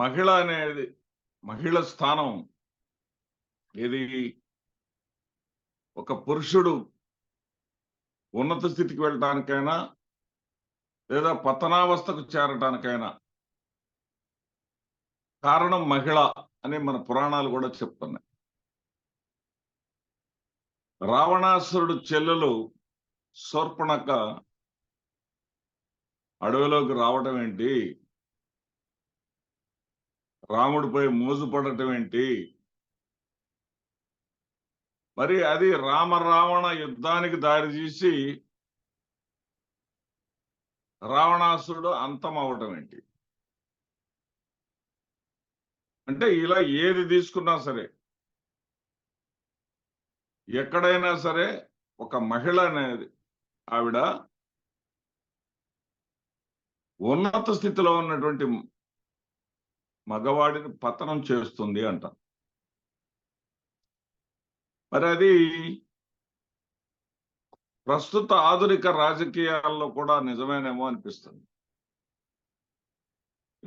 మహిళ అనేది మహిళ స్థానం ఇది ఒక పురుషుడు ఉన్నత స్థితికి వెళ్ళటానికైనా లేదా పతనావస్థకు చేరటానికైనా కారణం మహిళ అని మన పురాణాలు కూడా చెప్తున్నాయి. రావణాసురుడు చెల్లెలు శూర్పణఖ అడవిలోకి రావటం ఏంటి, రాముడిపై మోజు పడటం ఏంటి, మరి అది రావణ యుద్ధానికి దారి తీసి రావణాసురుడు అంతం అవటం ఏంటి? అంటే ఇలా ఏది తీసుకున్నా సరే, ఎక్కడైనా సరే ఒక మహిళ అనేది ఆవిడ ఉన్నత స్థితిలో ఉన్నటువంటి మగవాడిని పతనం చేస్తుంది అంట. మరి అది ప్రస్తుత ఆధునిక రాజకీయాల్లో కూడా నిజమేనేమో అనిపిస్తుంది.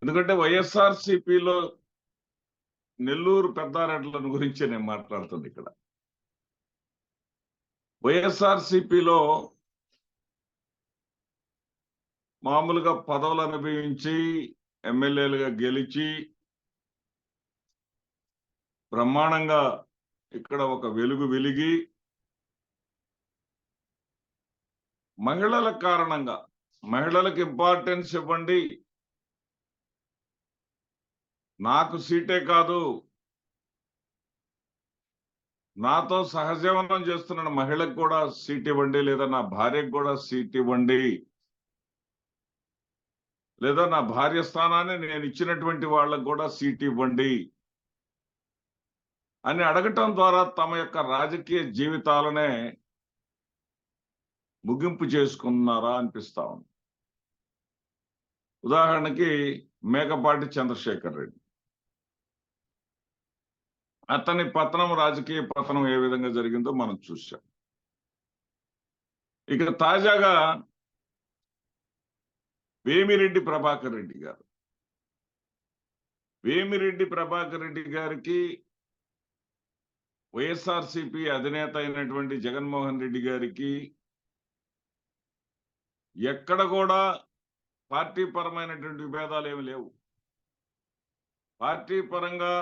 ఎందుకంటే వైఎస్ఆర్సీపీలో నెల్లూరు పెద్దారెడ్ల గురించి నేను మాట్లాడుతుంది. ఇక్కడ వైఎస్ఆర్సీపీలో మామూలుగా పదవులు అనుభవించి ఎమ్మెల్యేలుగా గెలిచి బ్రహ్మాండంగా ఇక్కడ ఒక వెలుగు వెలిగి మహిళల కారణంగా మహిళలకు ఇంపార్టెన్స్ ఇవ్వండి, నాకు సీటే కాదు నాతో సహజీవనం చేస్తున్న మహిళకు కూడా సీట్ ఇవ్వండి, లేదా నా భార్యకు కూడా సీట్ ఇవ్వండి, లేదా నా భార్య స్థానాన్ని నేను ఇచ్చినటువంటి వాళ్ళకు కూడా సీట్ ఇవ్వండి అని అడగటం ద్వారా తమ యొక్క రాజకీయ జీవితాలనే ముగింపు చేసుకున్నారా అనిపిస్తా ఉంది. ఉదాహరణకి మేకపాటి చంద్రశేఖర్ రెడ్డి, అతని పతనం, రాజకీయ పతనం ఏ విధంగా జరిగిందో మనం చూసాం. ఇక తాజాగా వేమిరెడ్డి ప్రభాకర్ రెడ్డి గారు, వేమిరెడ్డి ప్రభాకర్ రెడ్డి గారికి వైఎస్ఆర్సీపీ అధినేత అయినటువంటి జగన్మోహన్ రెడ్డి గారికి ఎక్కడ కూడా పార్టీ పరమైనటువంటి విభేదాలు ఏమి లేవు. పార్టీ పరంగా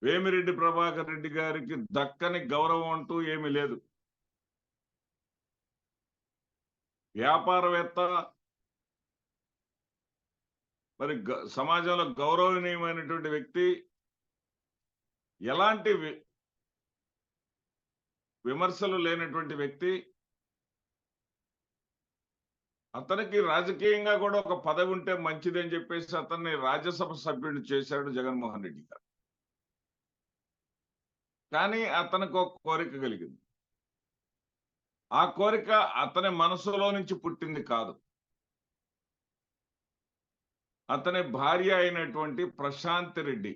వేమిరెడ్డి ప్రభాకర్ రెడ్డి గారికి దక్కని గౌరవం అంటూ ఏమీ లేదు. వ్యాపారవేత్త, మరి సమాజంలో గౌరవనీయమైనటువంటి వ్యక్తి, ఎలాంటి విమర్శలు లేనటువంటి వ్యక్తి, అతనికి రాజకీయంగా కూడా ఒక పదవి ఉంటే మంచిది అని చెప్పేసి అతన్ని రాజ్యసభ సభ్యుడిని చేశాడు జగన్మోహన్ రెడ్డి గారు. కానీ అతనికి ఒక కోరిక కలిగింది. ఆ కోరిక అతని మనసులో నుంచి పుట్టింది కాదు. అతని భార్య అయినటువంటి ప్రశాంత్ రెడ్డి,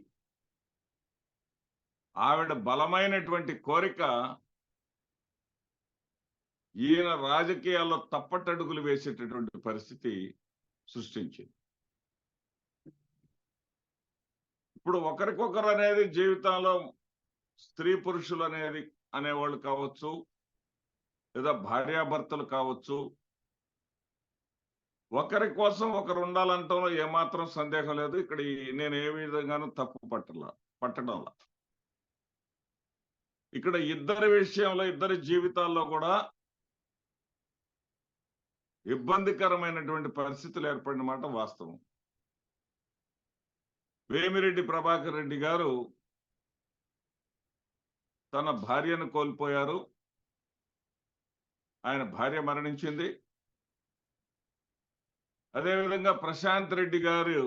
ఆవిడ బలమైనటువంటి కోరిక ఈయన రాజకీయాల్లో తప్పటడుగులు వేసేటటువంటి పరిస్థితి సృష్టించింది. ఇప్పుడు ఒకరికొకరు అనేది జీవితంలో స్త్రీ పురుషులు అనేవాళ్ళు కావచ్చు, లేదా భార్యాభర్తలు కావచ్చు, ఒకరి కోసం ఒకరు ఉండాలంటంలో ఏమాత్రం సందేహం లేదు. ఇక్కడ నేను ఏ విధంగానూ తప్పు పట్టడంలా. ఇక్కడ ఇద్దరి విషయంలో, ఇద్దరి జీవితాల్లో కూడా ఇబ్బందికరమైనటువంటి పరిస్థితులు ఏర్పడిన మాట వాస్తవం. వేమిరెడ్డి ప్రభాకర్ రెడ్డి గారు తన భార్యను కోల్పోయారు. ఆయన భార్య మరణించింది. అదేవిధంగా ప్రశాంత్ రెడ్డి గారు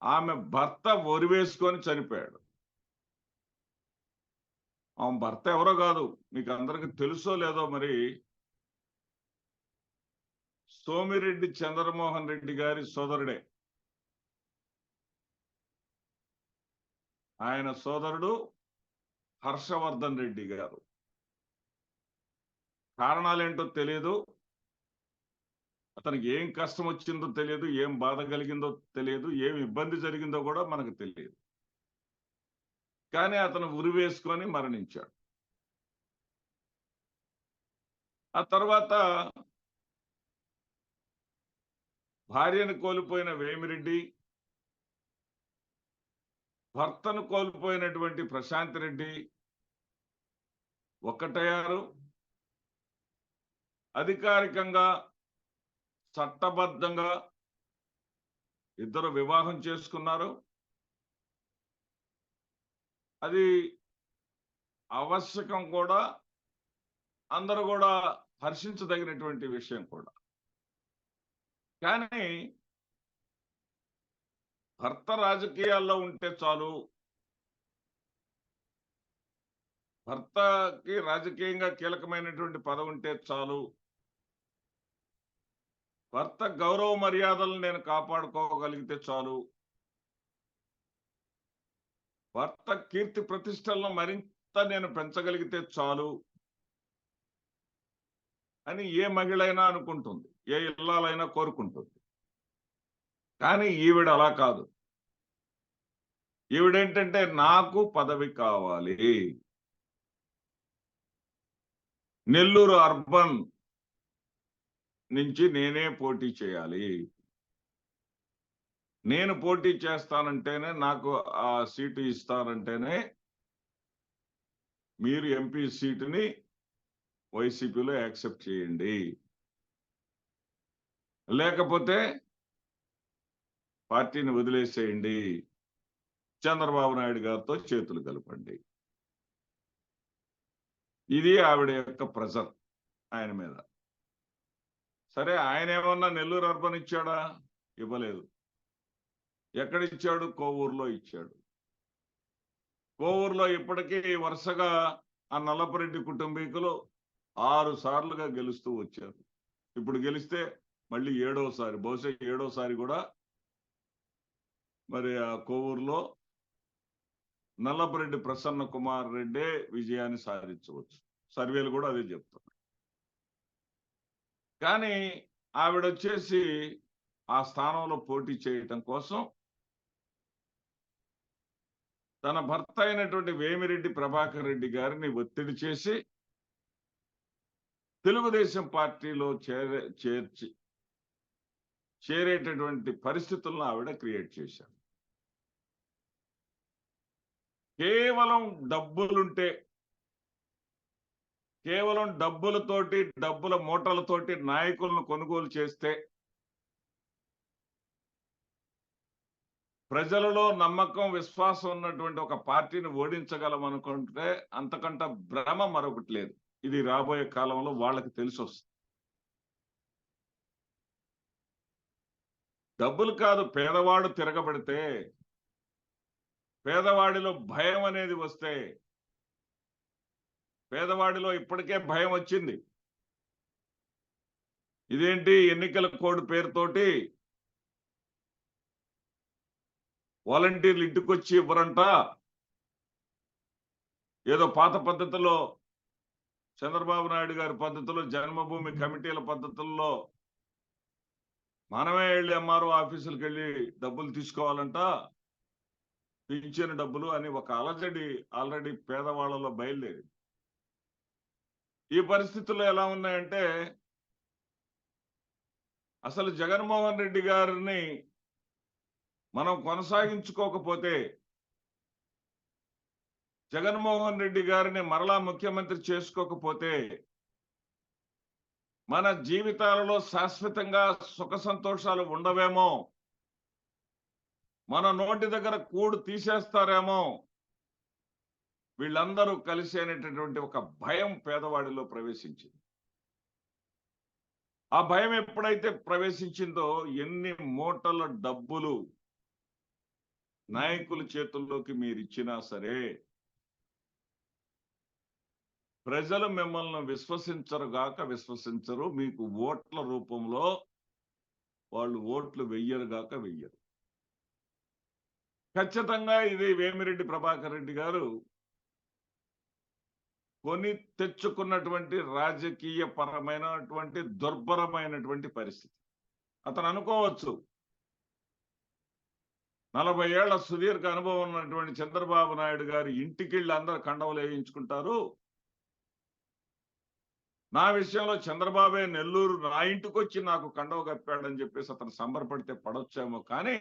ఆమె భర్త ఒరివేసుకొని చనిపోయాడు. ఆమె భర్త ఎవరో కాదు, మీకు అందరికి తెలుసో లేదో మరి, సోమిరెడ్డి చంద్రమోహన్ రెడ్డి గారి సోదరుడే. ఆయన సోదరుడు హర్షవర్ధన్ రెడ్డి గారు. కారణాలేంటో తెలియదు, అతనికి ఏం కష్టం వచ్చిందో తెలియదు, ఏం బాధ కలిగిందో తెలియదు, ఏం ఇబ్బంది జరిగిందో కూడా మనకు తెలియదు. కానీ అతను ఉరివేసుకొని మరణించాడు. ఆ తర్వాత భార్యను కోల్పోయిన వేమిరెడ్డి, భర్తను కోల్పోయినటువంటి ప్రశాంత్ రెడ్డి ఒక్కటయ్యారు. అధికారికంగా చట్టబద్ధంగా ఇద్దరు వివాహం చేసుకున్నారు. అది ఆవశ్యకం కూడా, అందరూ కూడా హర్షించదగినటువంటి విషయం కూడా. కానీ భర్త రాజకీయాల్లో ఉంటే చాలు, భర్తకి రాజకీయంగా కీలకమైనటువంటి పదవి ఉంటే చాలు, భర్త గౌరవ మర్యాదలను నేను కాపాడుకోగలిగితే చాలు, భర్త కీర్తి ప్రతిష్టలను మరింత నేను పెంచగలిగితే చాలు అని ఏ మహిళ అయినా అనుకుంటుంది, ఏ ఇల్లాలైనా కోరుకుంటుంది. కానీ ఈవిడ అలా కాదు. ఈవిడేంటంటే నాకు పదవి కావాలి, నెల్లూరు అర్బన్ నుంచి నేనే పోటీ చేయాలి, నేను పోటీ చేస్తానంటేనే నాకు ఆ సీటు ఇస్తానంటేనే మీరు ఎంపీ సీటుని వైసీపీలో యాక్సెప్ట్ చేయండి, లేకపోతే పార్టీని వదిలేసేయండి, చంద్రబాబు నాయుడు గారితో చేతులు కలపండి. ఇది ఆవిడ యొక్క ప్రెజర్ ఆయన మీద. సరే, ఆయన ఏమన్నా నెల్లూరు అర్బన్ ఇచ్చాడా? ఇవ్వలేదు. ఎక్కడిచ్చాడు? కోవూరులో ఇచ్చాడు. కోవూరులో ఇప్పటికీ వరుసగా ఆ నల్లపరెడ్డి కుటుంబీకులు 6 సార్లుగా గెలుస్తూ వచ్చారు. ఇప్పుడు గెలిస్తే మళ్ళీ 7వసారి, బహుశా 7వసారి కూడా మరి ఆ కోవూరులో నల్లపరెడ్డి ప్రసన్న కుమార్ రెడ్డే విజయాన్ని సాధించవచ్చు. సర్వేలు కూడా అదే చెప్తున్నారు. కానీ ఆవిడొచ్చేసి ఆ స్థానంలో పోటీ చేయటం కోసం తన భర్త అయినటువంటి వేమిరెడ్డి ప్రభాకర్ రెడ్డి గారిని ఒత్తిడి చేసి తెలుగుదేశం పార్టీలో చేరేటటువంటి పరిస్థితులను ఆవిడ క్రియేట్ చేశారు. కేవలం డబ్బులుంటే, కేవలం డబ్బులతోటి, డబ్బుల మూటలతోటి నాయకులను కొనుగోలు చేస్తే ప్రజలలో నమ్మకం, విశ్వాసం ఉన్నటువంటి ఒక పార్టీని ఓడించగలం అనుకుంటే అంతకంటే భ్రమ మరొకటి లేదు. ఇది రాబోయే కాలంలో వాళ్ళకి తెలిసి వస్తుంది. డబ్బులు కాదు, పేదవాడు తిరగబడితే, పేదవాడిలో భయం అనేది వస్తే, పేదవాడిలో ఇప్పటికే భయం వచ్చింది. ఇదేంటి ఎన్నికల కోడ్ పేరుతోటి వాలంటీర్లు ఇంటికొచ్చి ఇవ్వరంట, ఏదో పాత పద్ధతిలో చంద్రబాబు నాయుడు గారి పద్ధతిలో జన్మభూమి కమిటీల పద్ధతుల్లో మనమే వెళ్ళి ఎంఆర్ఓ ఆఫీసులకు వెళ్ళి డబ్బులు తీసుకోవాలంట, పింఛను డబ్బులు అని ఒక అలజడి ఆల్రెడీ పేదవాళ్లలో బయలుదేరి. ఈ పరిస్థితుల్లో ఎలా ఉన్నాయంటే, అసలు జగన్మోహన్ రెడ్డి గారిని మనం కొనసాగించుకోకపోతే, జగన్మోహన్ రెడ్డి గారిని మరలా ముఖ్యమంత్రి చేసుకోకపోతే మన జీవితాలలో శాశ్వతంగా సుఖ సంతోషాలు ఉండవేమో, మన నోటి దగ్గర కూడు తీసేస్తారేమో, వీళ్ళందరూ కలిసి అనేటటువంటి ఒక భయం పేదవాడిలో ప్రవేశించింది. ఆ భయం ఎప్పుడైతే ప్రవేశించిందో ఎన్ని మూటల డబ్బులు నాయకుల చేతుల్లోకి మీరు ఇచ్చినా సరే ప్రజలు మిమ్మల్ని విశ్వసించరు, మీకు ఓట్ల రూపంలో వాళ్ళు ఓట్లు వెయ్యరుగాక వెయ్యరు. ఖచ్చితంగా ఇది వేమిరెడ్డి ప్రభాకర్ రెడ్డి గారు కొని తెచ్చుకున్నటువంటి రాజకీయ పరమైనటువంటి దుర్భరమైనటువంటి పరిస్థితి. అతను అనుకోవచ్చు 40 ఏళ్ల సుదీర్ఘ అనుభవం ఉన్నటువంటి చంద్రబాబు నాయుడు గారి ఇంటికెళ్ళి అందరు కండవలు వేయించుకుంటారు. నా విషయంలో చంద్రబాబే నెల్లూరు నా ఇంటికొచ్చి నాకు కండవ కప్పాడని చెప్పేసి అతను సంబరపడితే పడొచ్చేమో కానీ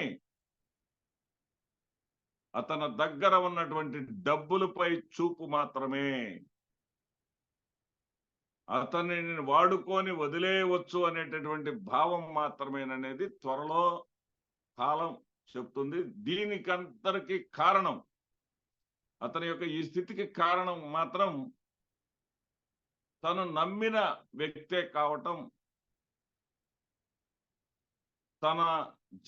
అతని దగ్గర ఉన్నటువంటి డబ్బులపై చూపు మాత్రమే. అతనిని వాడుకొని వదిలేయవచ్చు అనేటటువంటి భావం మాత్రమేననేది త్వరలో కాలం చెప్తుంది. దీనికంతరికి కారణం, అతని యొక్క ఈ స్థితికి కారణం మాత్రం తను నమ్మిన వ్యక్తే కావటం, తన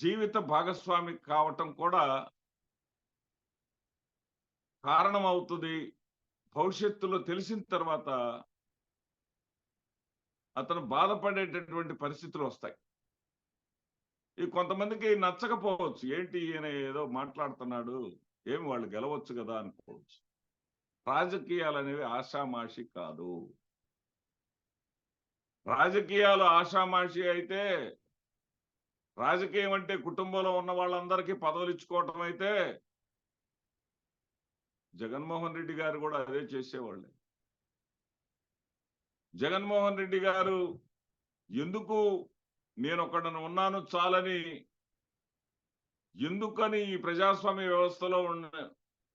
జీవిత భాగస్వామి కావటం కూడా కారణం అవుతుంది. భవిష్యత్తులో తెలిసిన తర్వాత అతను బాధపడేటటువంటి పరిస్థితులు వస్తాయి. ఈ కొంతమందికి నచ్చకపోవచ్చు. ఏంటి ఈయన ఏదో మాట్లాడుతున్నాడు, ఏమి వాళ్ళు గెలవచ్చు కదా అనుకోవచ్చు. రాజకీయాలు అనేవి ఆషామాషి కాదు. రాజకీయాలు ఆషామాషి అయితే, రాజకీయం అంటే కుటుంబంలో ఉన్న వాళ్ళందరికీ పదవులు ఇచ్చుకోవటం అయితే జగన్మోహన్ రెడ్డి గారు కూడా అదే చేసేవాళ్ళే. జగన్మోహన్ రెడ్డి గారు ఎందుకు నేను ఒకడను ఉన్నాను చాలని, ఎందుకని ఈ ప్రజాస్వామ్య వ్యవస్థలో ఉన్న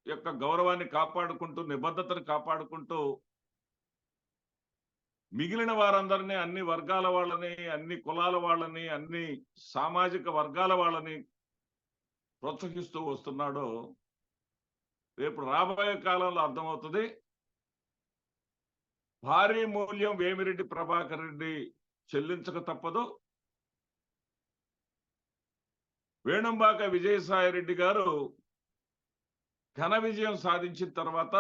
యొక్క గౌరవాన్ని కాపాడుకుంటూ, నిబద్ధతను కాపాడుకుంటూ మిగిలిన వారందరినీ, అన్ని వర్గాల వాళ్ళని, అన్ని కులాల వాళ్ళని, అన్ని సామాజిక వర్గాల వాళ్ళని ప్రోత్సహిస్తూ వస్తున్నాడో రేపు రాబోయే కాలంలో అర్థమవుతుంది. భారీ మూల్యం వేమిరెడ్డి ప్రభాకర్ రెడ్డి చెల్లించక తప్పదు. వేణుంబాక విజయసాయి రెడ్డి గారు ఘన విజయం సాధించిన తర్వాత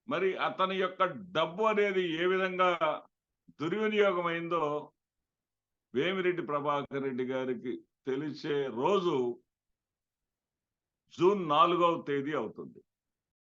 మరి అతని యొక్క డబ్బు అనేది ఏ విధంగా దుర్వినియోగం అయిందో వేమిరెడ్డి ప్రభాకర్ రెడ్డి గారికి తెలిసే రోజు జూన్ 4వ తేదీ అవుతుంది.